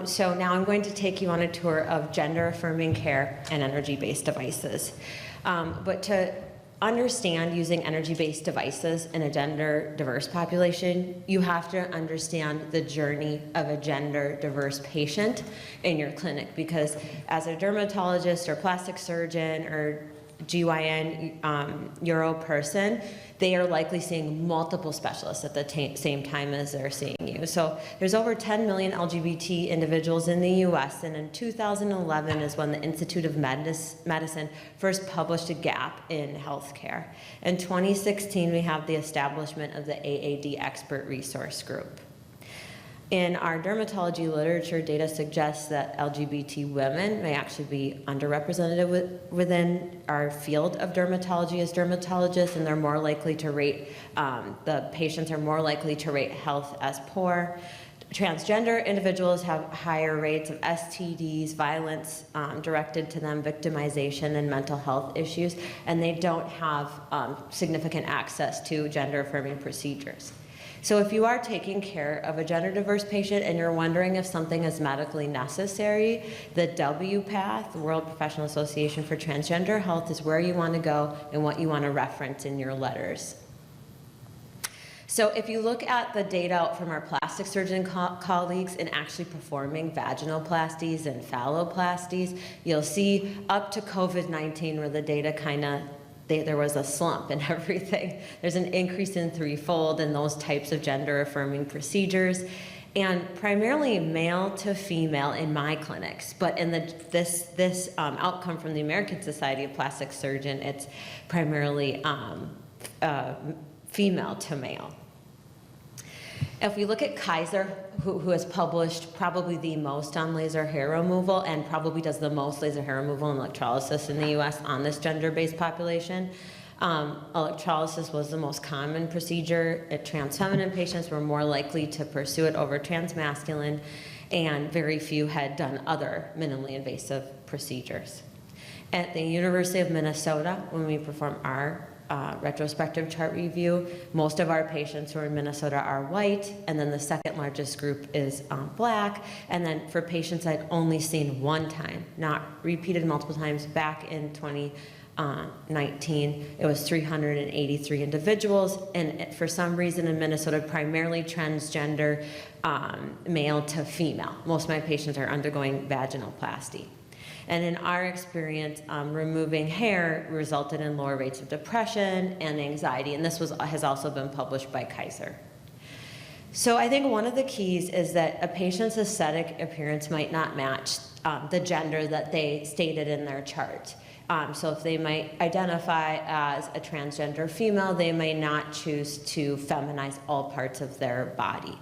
So now I'm going to take you on a tour of gender-affirming care and energy-based devices. But to understand using energy-based devices in a gender-diverse population, you have to understand the journey of a gender-diverse patient in your clinic, because as a dermatologist or plastic surgeon or GYN Euro person, they are likely seeing multiple specialists at the same time as they're seeing you. So there's over 10 million LGBT individuals in the US, and in 2011 is when the Institute of Medicine first published a gap in healthcare. In 2016, we have the establishment of the AAD Expert Resource Group. In our dermatology literature, data suggests that LGBT women may actually be underrepresented within our field of dermatology as dermatologists, and they're more likely to rate, the patients are more likely to rate health as poor. Transgender individuals have higher rates of STDs, violence directed to them, victimization, and mental health issues, and they don't have significant access to gender-affirming procedures. So if you are taking care of a gender-diverse patient and you're wondering if something is medically necessary, the WPATH, the World Professional Association for Transgender Health, is where you want to go and what you want to reference in your letters. So if you look at the data from our plastic surgeon colleagues in actually performing vaginoplasties and phalloplasties, you'll see up to COVID-19 where the data kind of there was a slump in everything. There's an increase in threefold in those types of gender-affirming procedures, and primarily male to female in my clinics. But in this outcome from the American Society of Plastic Surgeons, it's primarily female to male. If we look at Kaiser, who has published probably the most on laser hair removal and probably does the most laser hair removal and electrolysis in the US on this gender-based population, electrolysis was the most common procedure. Trans feminine patients were more likely to pursue it over trans masculine, and very few had done other minimally invasive procedures. At the University of Minnesota, when we perform our retrospective chart review, most of our patients who are in Minnesota are white, and then the second largest group is black. And then for patients I'd only seen one time, not repeated multiple times, back in 2019, it was 383 individuals, and for some reason in Minnesota, primarily transgender, male to female. Most of my patients are undergoing vaginoplasty. And in our experience, removing hair resulted in lower rates of depression and anxiety, and this has also been published by Kaiser. So I think one of the keys is that a patient's aesthetic appearance might not match the gender that they stated in their chart. So if they might identify as a transgender female, they may not choose to feminize all parts of their body.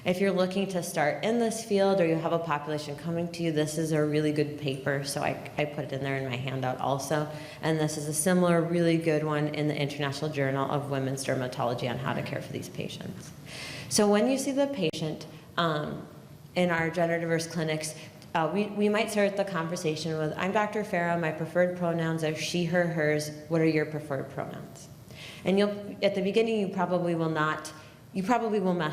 If you're looking to start in this field or you have a population coming to you, this is a really good paper, so I put it in there in my handout also. And this is a similar really good one in the International Journal of Women's Dermatology on how to care for these patients. So when you see the patient in our gender diverse clinics, we might start the conversation with, I'm Dr. Farah, my preferred pronouns are she, her, hers, what are your preferred pronouns? And at the beginning you probably will mess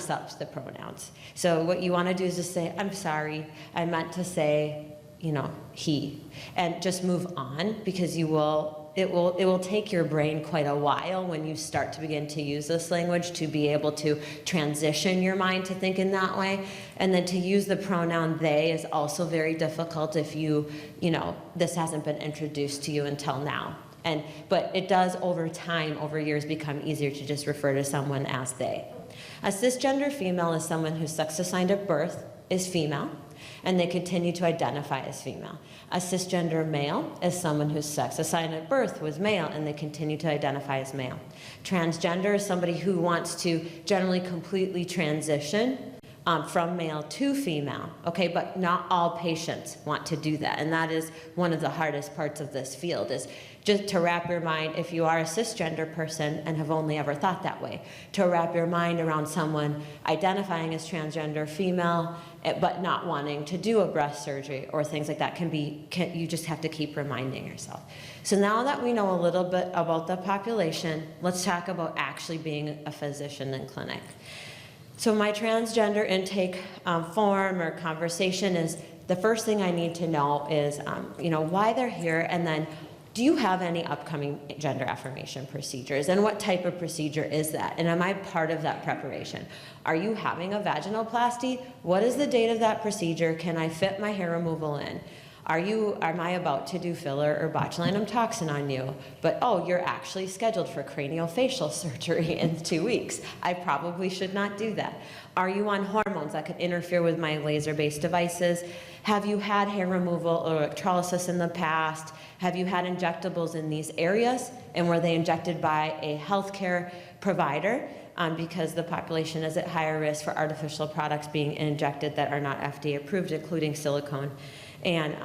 up the pronouns. So what you want to do is just say, I'm sorry, I meant to say, he, and just move on, because it will take your brain quite a while when you start to begin to use this language to be able to transition your mind to think in that way. And then to use the pronoun they is also very difficult if this hasn't been introduced to you until now. But it does over time, over years, become easier to just refer to someone as they. A cisgender female is someone whose sex assigned at birth is female, and they continue to identify as female. A cisgender male is someone whose sex assigned at birth was male, and they continue to identify as male. Transgender is somebody who wants to generally completely transition from male to female, okay, but not all patients want to do that, and that is one of the hardest parts of this field, is just to wrap your mind, if you are a cisgender person and have only ever thought that way, to wrap your mind around someone identifying as transgender female but not wanting to do a breast surgery or things like that you just have to keep reminding yourself. So now that we know a little bit about the population, let's talk about actually being a physician in clinic. So my transgender intake form or conversation is, the first thing I need to know is, why they're here, and then do you have any upcoming gender affirmation procedures, and what type of procedure is that, and am I part of that preparation? Are you having a vaginoplasty? What is the date of that procedure? Can I fit my hair removal in? Am I about to do filler or botulinum toxin on you? But oh, you're actually scheduled for craniofacial surgery in 2 weeks. I probably should not do that. Are you on hormones that could interfere with my laser-based devices? Have you had hair removal or electrolysis in the past? Have you had injectables in these areas? And were they injected by a healthcare provider? Because the population is at higher risk for artificial products being injected that are not FDA approved, including silicone. And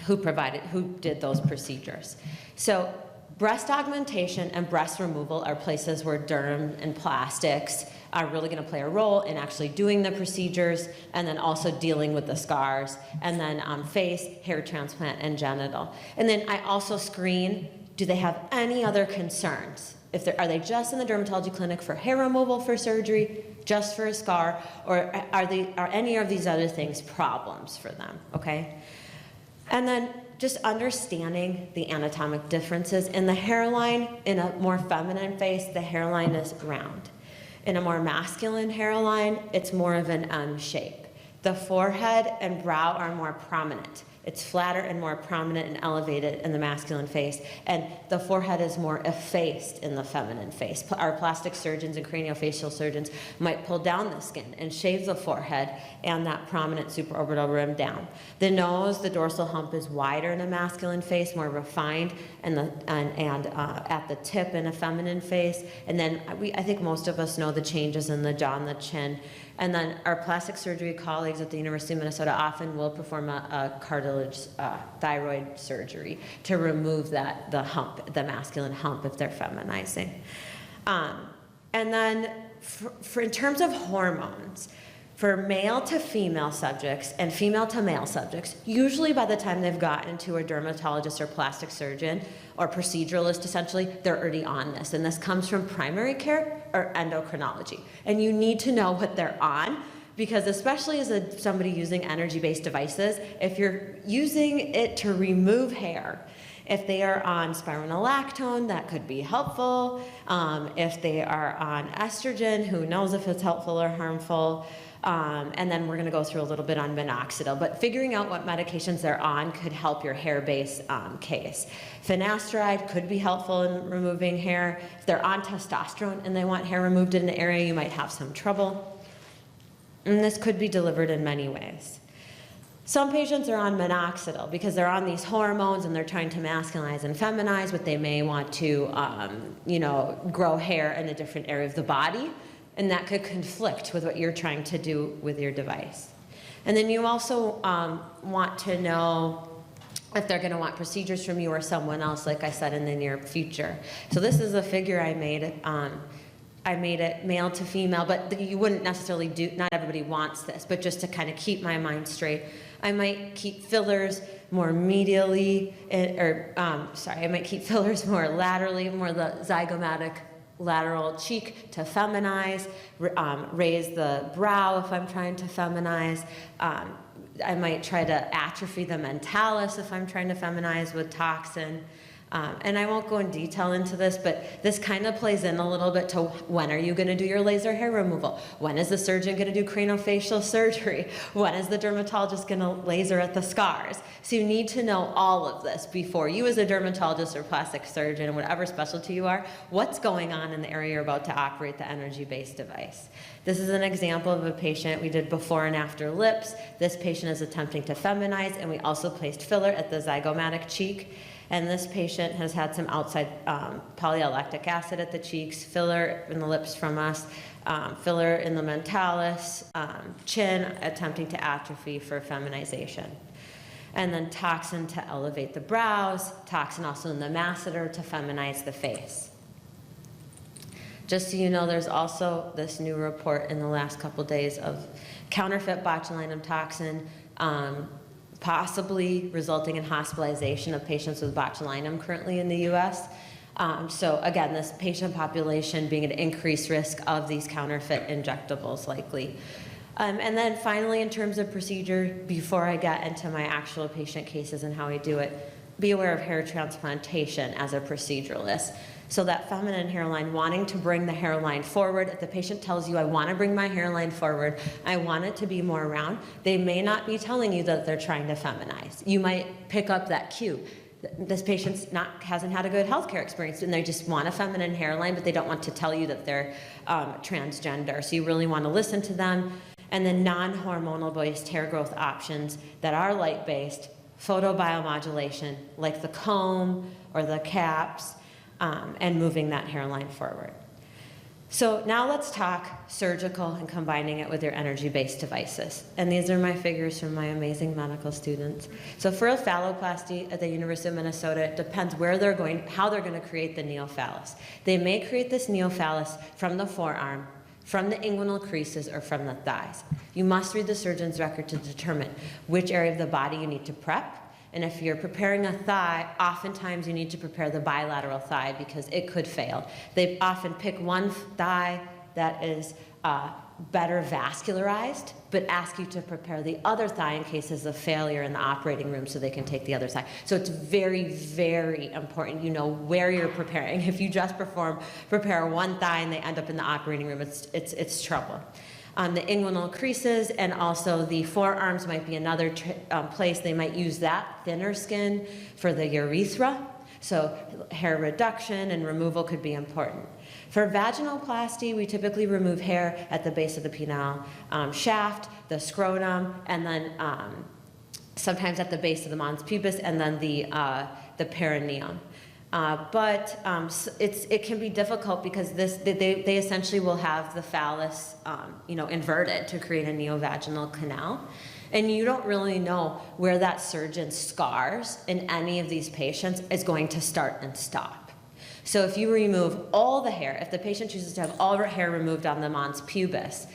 who did those procedures. So breast augmentation and breast removal are places where derm and plastics are really going to play a role in actually doing the procedures, and then also dealing with the scars, and then face, hair transplant, and genital. And then I also screen, do they have any other concerns? Are they just in the dermatology clinic for hair removal for surgery, just for a scar, or are any of these other things problems for them, okay? And then just understanding the anatomic differences. In the hairline, in a more feminine face, the hairline is round. In a more masculine hairline, it's more of an M shape. The forehead and brow are more prominent. It's flatter and more prominent and elevated in the masculine face, and the forehead is more effaced in the feminine face. Our plastic surgeons and craniofacial surgeons might pull down the skin and shave the forehead and that prominent supraorbital rim down. The nose, the dorsal hump is wider in a masculine face, more refined, and at the tip in a feminine face. And then I think most of us know the changes in the jaw and the chin. And then our plastic surgery colleagues at the University of Minnesota often will perform a cartilage thyroid surgery to remove the hump, the masculine hump, if they're feminizing. And then in terms of hormones, for male to female subjects and female to male subjects, usually by the time they've gotten to a dermatologist or plastic surgeon or proceduralist, essentially, they're already on this. And this comes from primary care or endocrinology. And you need to know what they're on, because especially as somebody using energy-based devices, if you're using it to remove hair, if they are on spironolactone, that could be helpful. If they are on estrogen, who knows if it's helpful or harmful. And then we're going to go through a little bit on minoxidil, but figuring out what medications they're on could help your hair base case. Finasteride could be helpful in removing hair. If they're on testosterone and they want hair removed in an area, you might have some trouble. And this could be delivered in many ways. Some patients are on minoxidil because they're on these hormones and they're trying to masculinize and feminize, but they may want to, grow hair in a different area of the body. And that could conflict with what you're trying to do with your device. And then you also want to know if they're going to want procedures from you or someone else, like I said, in the near future. So this is a figure I made. I made it male to female, but you wouldn't necessarily do, not everybody wants this, but just to kind of keep my mind straight, I might keep fillers more medially, I might keep fillers more laterally, more the zygomatic lateral cheek to feminize, raise the brow if I'm trying to feminize. I might try to atrophy the mentalis if I'm trying to feminize with toxin. And I won't go in detail into this, but this kind of plays in a little bit to when are you going to do your laser hair removal? When is the surgeon going to do craniofacial surgery? When is the dermatologist going to laser at the scars? So you need to know all of this before you, as a dermatologist or plastic surgeon, whatever specialty you are, what's going on in the area you're about to operate the energy-based device. This is an example of a patient we did before and after lips. This patient is attempting to feminize, and we also placed filler at the zygomatic cheek. And this patient has had some outside polylactic acid at the cheeks, filler in the lips from us, filler in the mentalis, chin, attempting to atrophy for feminization. And then toxin to elevate the brows, toxin also in the masseter to feminize the face. Just so you know, there's also this new report in the last couple days of counterfeit botulinum toxin, possibly resulting in hospitalization of patients with botulinum currently in the US. So again, this patient population being at increased risk of these counterfeit injectables likely. And then finally, in terms of procedure, before I get into my actual patient cases and how I do it, be aware of hair transplantation as a proceduralist. So that feminine hairline, wanting to bring the hairline forward. If the patient tells you, I want to bring my hairline forward, I want it to be more round, they may not be telling you that they're trying to feminize. You might pick up that cue. This patient hasn't had a good healthcare experience and they just want a feminine hairline, but they don't want to tell you that they're transgender. So you really want to listen to them. And then non-hormonal based hair growth options that are light-based, photobiomodulation, like the comb or the caps, and moving that hairline forward. So now let's talk surgical and combining it with your energy-based devices. And these are my figures from my amazing medical students. So for a phalloplasty at the University of Minnesota, it depends where they're going, how they're going to create the neophallus. They may create this neophallus from the forearm, from the inguinal creases, or from the thighs. You must read the surgeon's record to determine which area of the body you need to prep. And if you're preparing a thigh, oftentimes you need to prepare the bilateral thigh because it could fail. They often pick one thigh that is better vascularized, but ask you to prepare the other thigh in cases of failure in the operating room so they can take the other side. So it's very, very important you know where you're preparing. If you just prepare one thigh and they end up in the operating room, it's trouble. The inguinal creases and also the forearms might be another place. They might use that thinner skin for the urethra. So hair reduction and removal could be important. For vaginoplasty, we typically remove hair at the base of the penile shaft, the scrotum, and then sometimes at the base of the mons pubis, and then the perineum. But it can be difficult because they essentially will have the phallus inverted to create a neovaginal canal. And you don't really know where that surgeon's scars in any of these patients is going to start and stop. So if you remove all the hair, if the patient chooses to have all her hair removed on the mons pubis,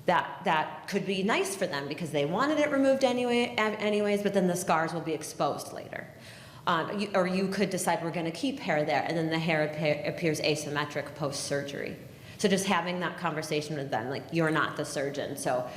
that could be nice for them because they wanted it removed anyways, but then the scars will be exposed later. Or you could decide we're going to keep hair there, and then the hair appears asymmetric post-surgery. So just having that conversation with them, like you're not the surgeon, so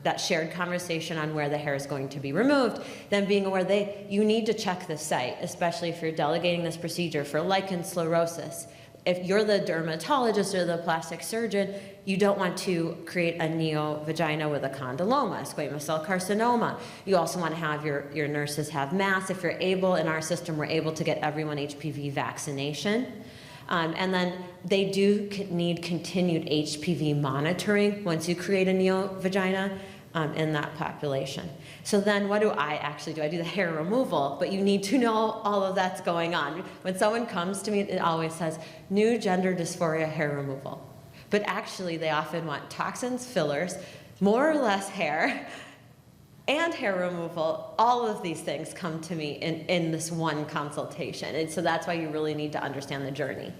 that shared conversation on where the hair is going to be removed, then being aware you need to check the site, especially if you're delegating this procedure for lichen sclerosis. If you're the dermatologist or the plastic surgeon, you don't want to create a neovagina with a condyloma, squamous cell carcinoma. You also want to have your nurses have masks. If you're able, in our system, we're able to get everyone HPV vaccination. And then they do need continued HPV monitoring once you create a neovagina in that population. So then what do I actually do? I do the hair removal, but you need to know all of that's going on. When someone comes to me, it always says, new gender dysphoria hair removal. But actually, they often want toxins, fillers, more or less hair, and hair removal. All of these things come to me in this one consultation. And so that's why you really need to understand the journey.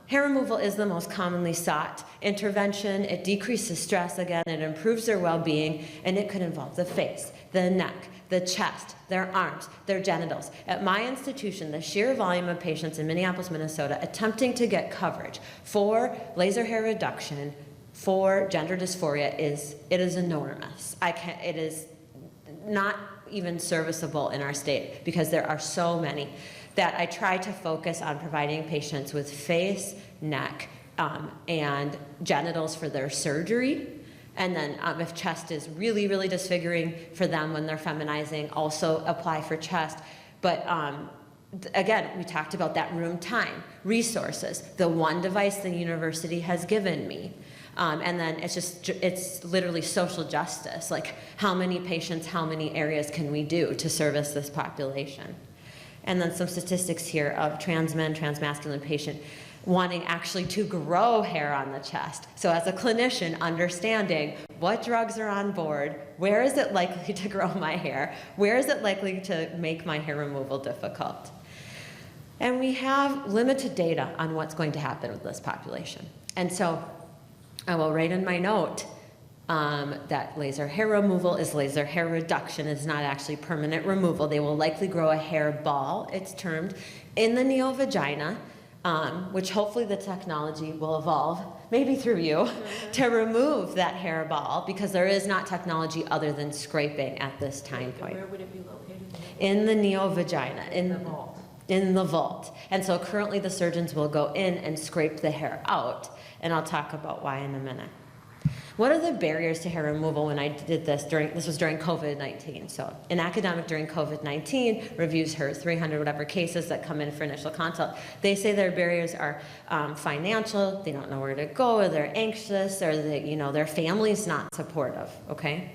Hair removal is the most commonly sought intervention. It decreases stress again, it improves their well-being, and it could involve the face, the neck, the chest, their arms, their genitals. At my institution, the sheer volume of patients in Minneapolis, Minnesota attempting to get coverage for laser hair reduction for gender dysphoria is enormous. It is not even serviceable in our state because there are so many that I try to focus on providing patients with face, neck, and genitals for their surgery. And then if chest is really, really disfiguring for them when they're feminizing, also apply for chest. But again, we talked about that room time, resources, the one device the university has given me. And then it's literally social justice, like how many patients, how many areas can we do to service this population? And then some statistics here of trans men, transmasculine patient wanting actually to grow hair on the chest. So as a clinician, understanding what drugs are on board, where is it likely to grow my hair, where is it likely to make my hair removal difficult? And we have limited data on what's going to happen with this population. And so I will write in my note, that laser hair removal is laser hair reduction. It's not actually permanent removal. They will likely grow a hair ball, it's termed, in the neovagina, which hopefully the technology will evolve, maybe through you, to remove that hair ball, because there is not technology other than scraping at this time point. Where would it be located? In the neovagina. In the vault. In the vault. And so currently the surgeons will go in and scrape the hair out, and I'll talk about why in a minute. What are the barriers to hair removal? When I did this was during COVID-19. So an academic during COVID-19 reviews her 300 whatever cases that come in for initial consult. They say their barriers are financial, they don't know where to go, or they're anxious, or their family's not supportive, okay?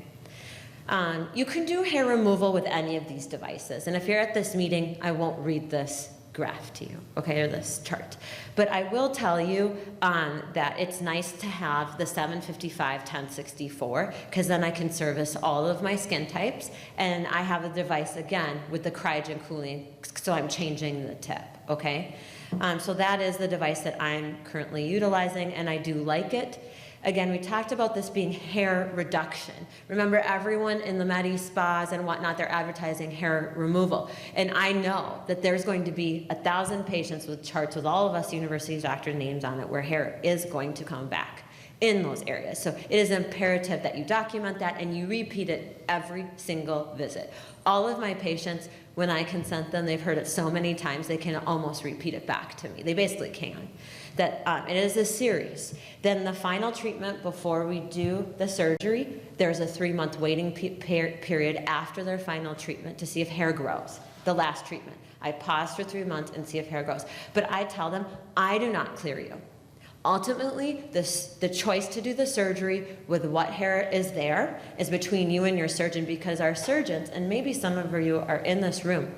You can do hair removal with any of these devices. And if you're at this meeting, I won't read this graph to you, okay, or this chart. But I will tell you that it's nice to have the 755 1064, because then I can service all of my skin types, and I have a device again with the cryogen cooling, so I'm changing the tip, okay? So that is the device that I'm currently utilizing, and I do like it. Again, we talked about this being hair reduction. Remember, everyone in the Med spas and whatnot, they're advertising hair removal. And I know that there's going to be 1,000 patients with charts with all of us university doctor names on it where hair is going to come back in those areas. So it is imperative that you document that and you repeat it every single visit. All of my patients, when I consent them, they've heard it so many times they can almost repeat it back to me. They basically can. That it is a series. Then the final treatment before we do the surgery, there's a 3-month waiting period after their final treatment to see if hair grows, the last treatment. I pause for 3 months and see if hair grows. But I tell them, I do not clear you. Ultimately, the choice to do the surgery with what hair is there is between you and your surgeon, because our surgeons, and maybe some of you are in this room,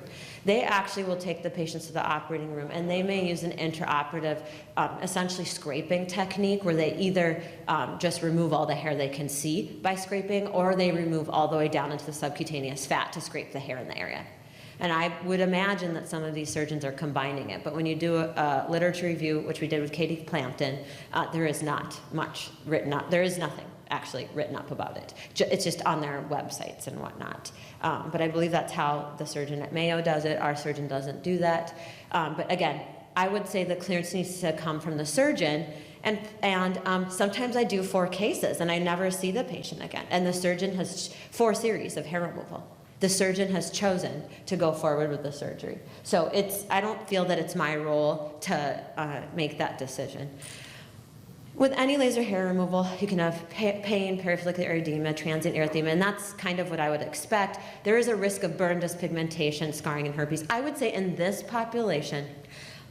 they actually will take the patients to the operating room and they may use an intraoperative, essentially scraping technique where they either just remove all the hair they can see by scraping, or they remove all the way down into the subcutaneous fat to scrape the hair in the area. And I would imagine that some of these surgeons are combining it. But when you do a literature review, which we did with Katie Plampton, there is not much written up. There is nothing actually written up about it. It's just on their websites and whatnot. But I believe that's how the surgeon at Mayo does it. Our surgeon doesn't do that. But again, I would say the clearance needs to come from the surgeon. And sometimes I do 4 cases and I never see the patient again. And the surgeon has 4 series of hair removal. The surgeon has chosen to go forward with the surgery. So I don't feel that it's my role to make that decision. With any laser hair removal, you can have pain, perifollicular erythema, transient erythema, and that's kind of what I would expect. There is a risk of burn, dyspigmentation, scarring, and herpes. I would say in this population,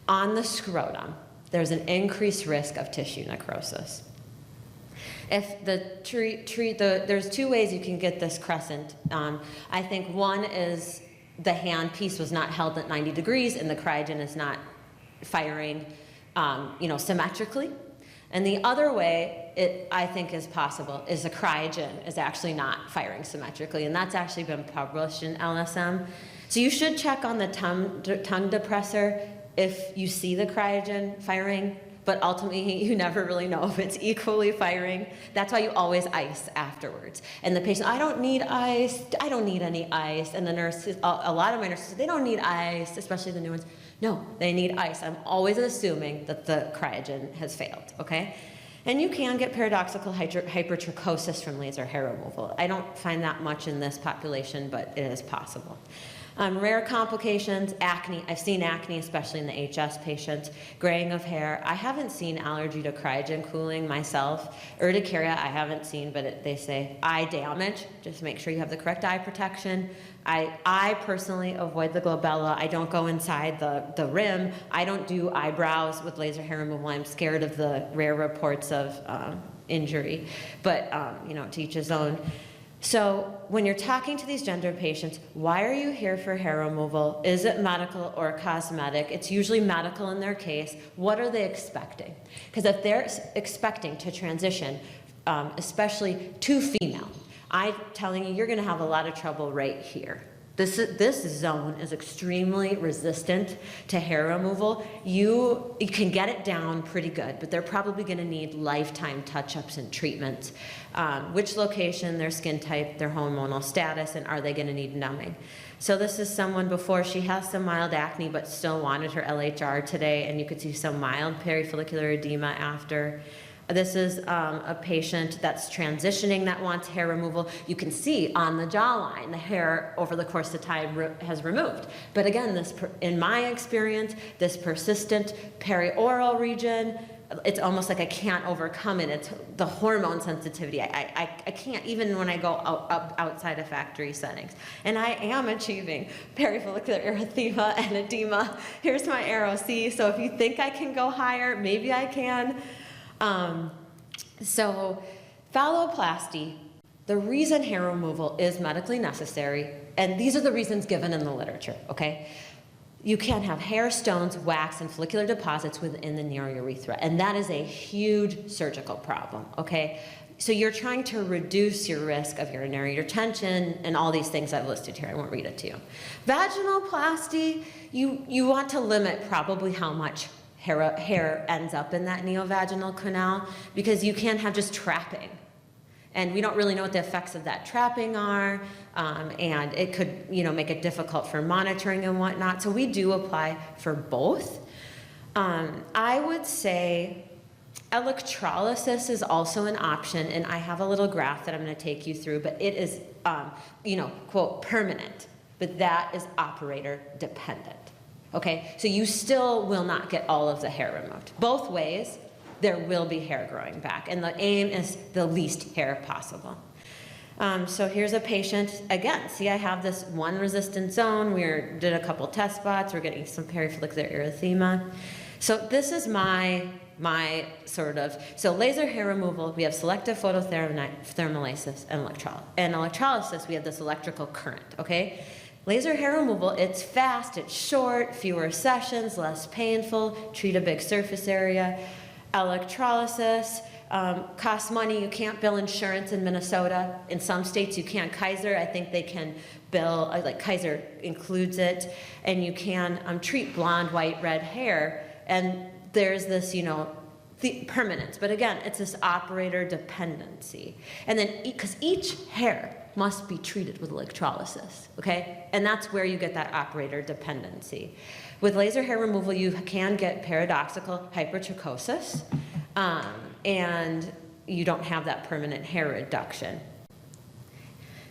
on the scrotum, there's an increased risk of tissue necrosis. If there's 2 ways you can get this crescent. I think one is the hand piece was not held at 90 degrees and the cryogen is not firing, symmetrically. And the other way I think is possible is the cryogen is actually not firing symmetrically, and that's actually been published in LSM. So you should check on the tongue depressor if you see the cryogen firing. But ultimately, you never really know if it's equally firing. That's why you always ice afterwards. And the patient, I don't need ice, I don't need any ice. And the nurses, a lot of my nurses, they don't need ice, especially the new ones. No, they need ice. I'm always assuming that the cryogen has failed, okay? And you can get paradoxical hypertrichosis from laser hair removal. I don't find that much in this population, but it is possible. Rare complications, acne. I've seen acne, especially in the HS patients. Graying of hair. I haven't seen allergy to cryogen cooling myself. Urticaria, I haven't seen, but they say eye damage. Just make sure you have the correct eye protection. I personally avoid the glabella. I don't go inside the rim. I don't do eyebrows with laser hair removal. I'm scared of the rare reports of injury. But, to each his own. So when you're talking to these gender patients, why are you here for hair removal? Is it medical or cosmetic? It's usually medical in their case. What are they expecting? Because if they're expecting to transition, especially to female, I'm telling you, you're going to have a lot of trouble right here. This zone is extremely resistant to hair removal. You can get it down pretty good, but they're probably gonna need lifetime touch-ups and treatments. Which location, their skin type, their hormonal status, and are they gonna need numbing? So this is someone before, she has some mild acne, but still wanted her LHR today, and you could see some mild perifollicular edema after. This is a patient that's transitioning that wants hair removal. You can see on the jawline, the hair over the course of time has removed. But again, in my experience, this persistent perioral region, it's almost like I can't overcome it. It's the hormone sensitivity. I can't, even when I go outside of factory settings. And I am achieving perifollicular erythema and edema. Here's my arrow, see? So if you think I can go higher, maybe I can. So phalloplasty, the reason hair removal is medically necessary, and these are the reasons given in the literature, okay? You can have hair stones, wax, and follicular deposits within the neurourethra, and that is a huge surgical problem, okay? So you're trying to reduce your risk of urinary retention and all these things I've listed here. I won't read it to you. Vaginoplasty, you want to limit probably how much hair ends up in that neovaginal canal, because you can have just trapping. And we don't really know what the effects of that trapping are, and it could, make it difficult for monitoring and whatnot. So we do apply for both. I would say electrolysis is also an option, and I have a little graph that I'm going to take you through, but it is, quote, permanent, but that is operator dependent. Okay, so you still will not get all of the hair removed. Both ways, there will be hair growing back, and the aim is the least hair possible. So here's a patient, again, see I have this one resistant zone, did a couple test spots, we're getting some perifollicular erythema. So this is my so laser hair removal, we have selective photothermolysis and electrolysis, we have this electrical current, okay? Laser hair removal, it's fast, it's short, fewer sessions, less painful, treat a big surface area. Electrolysis costs money. You can't bill insurance in Minnesota. In some states you can't. Kaiser, I think they can bill, like Kaiser includes it, and you can treat blonde, white, red hair, and there's this, permanence. But again, it's this operator dependency. And then, because each hair must be treated with electrolysis, okay? And that's where you get that operator dependency. With laser hair removal, you can get paradoxical hypertrichosis, and you don't have that permanent hair reduction.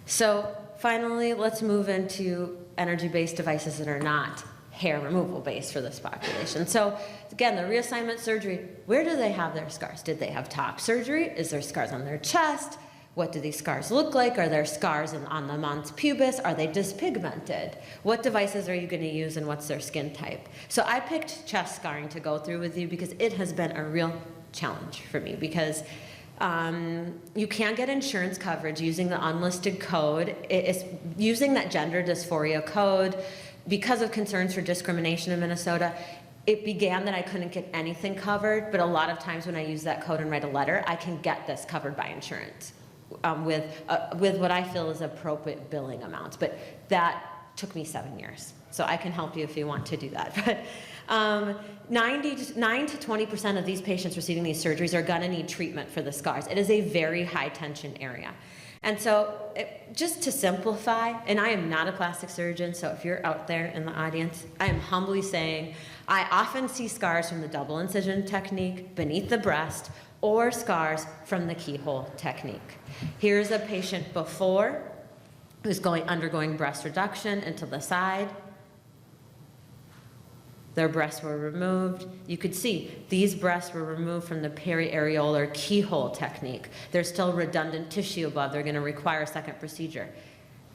So finally, let's move into energy-based devices that are not hair removal based for this population. So again, the reassignment surgery, where do they have their scars? Did they have top surgery? Is there scars on their chest? What do these scars look like? Are there scars on the mons pubis? Are they dyspigmented? What devices are you going to use, and what's their skin type? So I picked chest scarring to go through with you because it has been a real challenge for me, because you can get insurance coverage using the unlisted code. It's using that gender dysphoria code because of concerns for discrimination in Minnesota. It began that I couldn't get anything covered, but a lot of times when I use that code and write a letter, I can get this covered by insurance. With what I feel is appropriate billing amounts, but that took me 7 years. So I can help you if you want to do that. But 9 to 20% of these patients receiving these surgeries are gonna need treatment for the scars. It is a very high tension area. And so just to simplify, and I am not a plastic surgeon, so if you're out there in the audience, I am humbly saying, I often see scars from the double incision technique beneath the breast, or scars from the keyhole technique. Here's a patient before who's undergoing breast reduction into the side. Their breasts were removed. You could see these breasts were removed from the periareolar keyhole technique. There's still redundant tissue above. They're going to require a second procedure.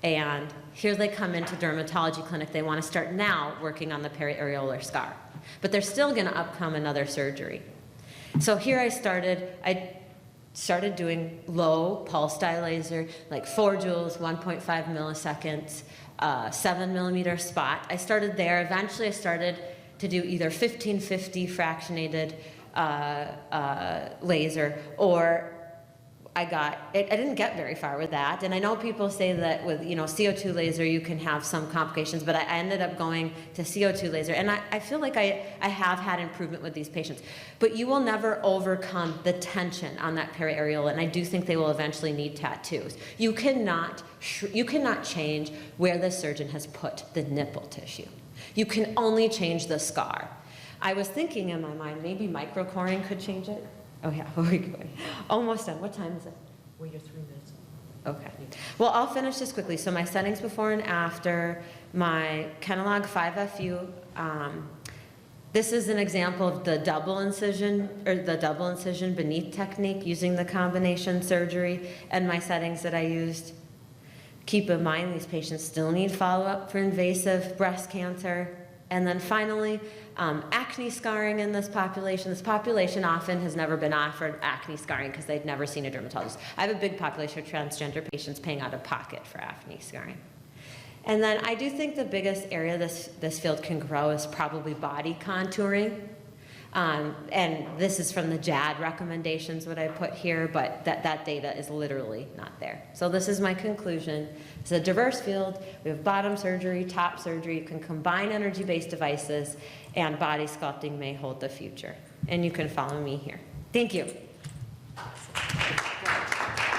And here they come into dermatology clinic. They want to start now working on the periareolar scar. But they're still going to upcome another surgery. So here I started doing low pulse dye laser, like 4 joules, 1.5 milliseconds, 7 millimeter spot. I started there. Eventually I started to do either 1550 fractionated laser or I didn't get very far with that. And I know people say that with, CO2 laser, you can have some complications, but I ended up going to CO2 laser. And I feel like I have had improvement with these patients. But you will never overcome the tension on that periareola, and I do think they will eventually need tattoos. You cannot change where the surgeon has put the nipple tissue. You can only change the scar. I was thinking in my mind, maybe microcoring could change it. Oh yeah, we're going. Almost done. What time is it? Well, you're 3 minutes. Okay. Well, I'll finish this quickly. So my settings before and after, my Kenalog 5FU. This is an example of the double incision beneath technique using the combination surgery and my settings that I used. Keep in mind these patients still need follow-up for invasive breast cancer. And then finally, acne scarring in this population. This population often has never been offered acne scarring because they've never seen a dermatologist. I have a big population of transgender patients paying out of pocket for acne scarring. And then I do think the biggest area this field can grow is probably body contouring. And this is from the JAD recommendations, what I put here, but that data is literally not there. So this is my conclusion. It's a diverse field. We have bottom surgery, top surgery. You can combine energy-based devices, and body sculpting may hold the future. And you can follow me here. Thank you.